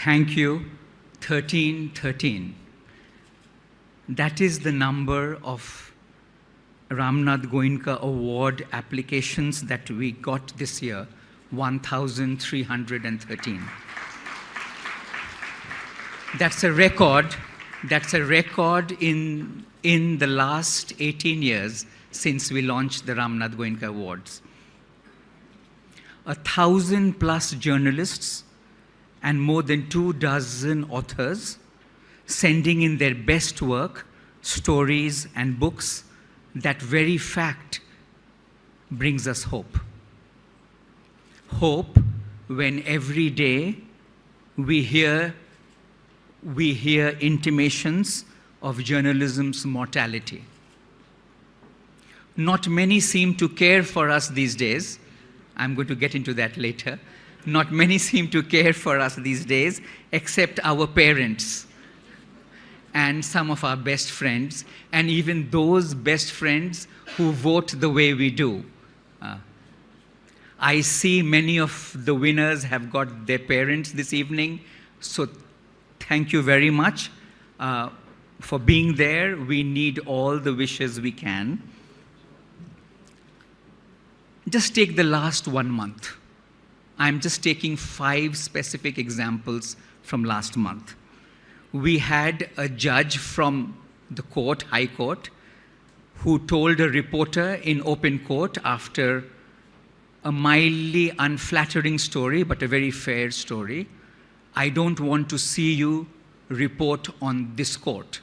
Thank you. 1313. That is the number of Ramnath Goenka Award applications that we got this year, 1,313. That's a record. That's a record in the last 18 years since we launched the Ramnath Goenka Awards. 1,000+ journalists and more than 24 authors sending in their best work, stories and books. That very fact brings us hope. Hope when every day we hear intimations of journalism's mortality. Not many seem to care for us these days. I'm going to get into that later. Not many seem to care for us these days, except our parents and some of our best friends, and even those best friends who vote the way we do. I see many of the winners have got their parents this evening, so thank you very much for being there. We need all the wishes we can. Just take the last 1 month. I'm just taking 5 specific examples from last month. We had a judge from the court, High Court, who told a reporter in open court after a mildly unflattering story, but a very fair story, "I don't want to see you report on this court."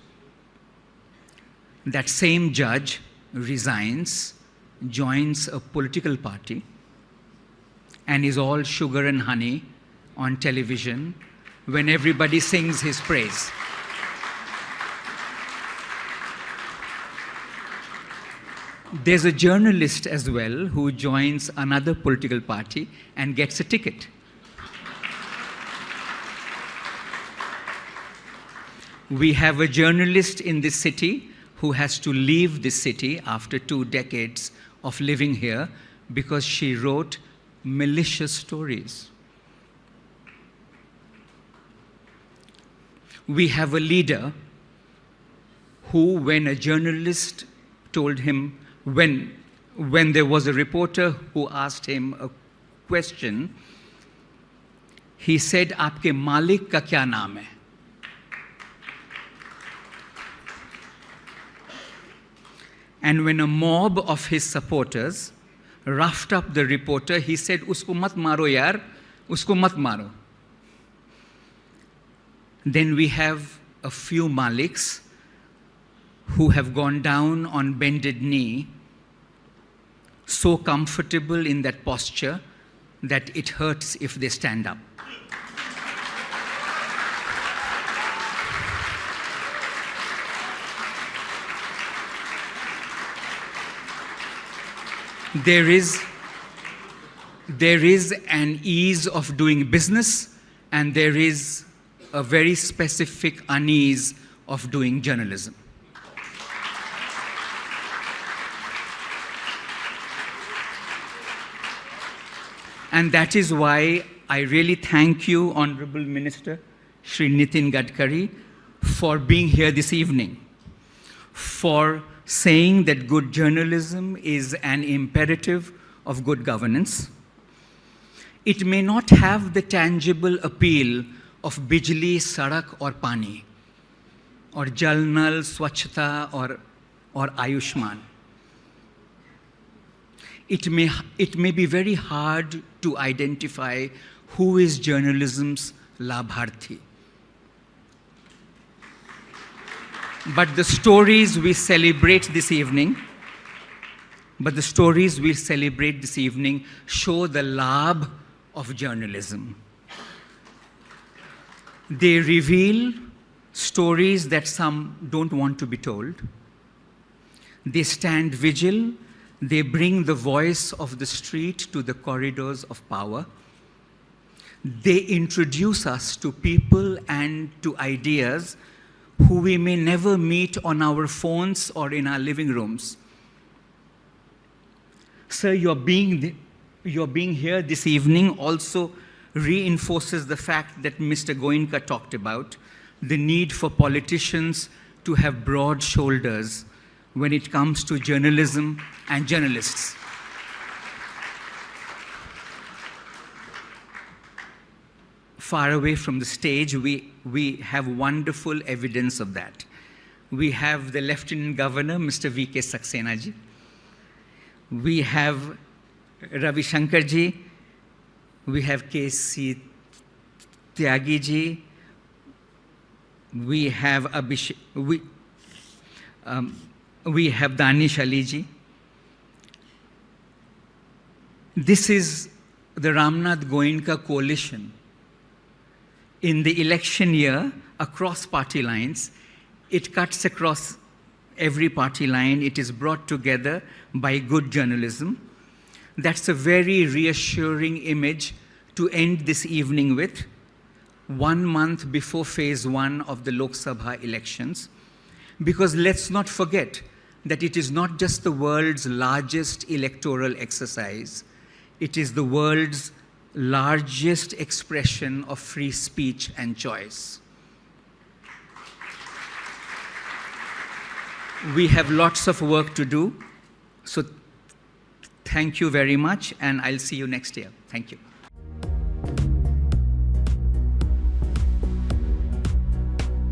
That same judge resigns, joins a political party, and is all sugar and honey on television when everybody sings his praise. There's a journalist as well who joins another political party and gets a ticket. We have a journalist in this city who has to leave this city after 2 decades of living here because she wrote malicious stories. We have a leader who, when a journalist told him, when there was a reporter who asked him a question, he said, "Aapke Malik ka kya naam hai?" And when a mob of his supporters roughed up the reporter, he said, "Usko mat maro yaar, usko mat maro." Then we have a few Maliks who have gone down on bended knee, so comfortable in that posture that it hurts if they stand up. There is an ease of doing business, and there is a very specific unease of doing journalism. And that is why I really thank you, Honorable Minister Shri Nitin Gadkari, for being here this evening, for saying that good journalism is an imperative of good governance. It may not have the tangible appeal of Bijli, Sadak or Pani, or Jal Nal, Swachhata or Ayushman. It may be very hard to identify who is journalism's Labharthi. But the stories we celebrate this evening show the labh of journalism. They reveal stories that some don't want to be told. They stand vigil. They bring the voice of the street to the corridors of power. They introduce us to people and to ideas who we may never meet on our phones or in our living rooms. Sir, you're being here this evening also reinforces the fact that Mr. Goenka talked about, the need for politicians to have broad shoulders when it comes to journalism and journalists. Far away from the stage, we have wonderful evidence of that. We have the Lieutenant Governor, Mr. V.K. Saxena ji. We have Ravi Shankar ji. We have K.C. Tyagi ji. We have Abhishek. We have Danish Ali ji. This is the Ramnath Goenka coalition. In the election year, across party lines, it cuts across every party line. It is brought together by good journalism. That's a very reassuring image to end this evening with, 1 month before phase 1 of the Lok Sabha elections. Because let's not forget that it is not just the world's largest electoral exercise, it is the world's largest expression of free speech and choice. We have lots of work to do, so thank you very much, and I'll see you next year. Thank you.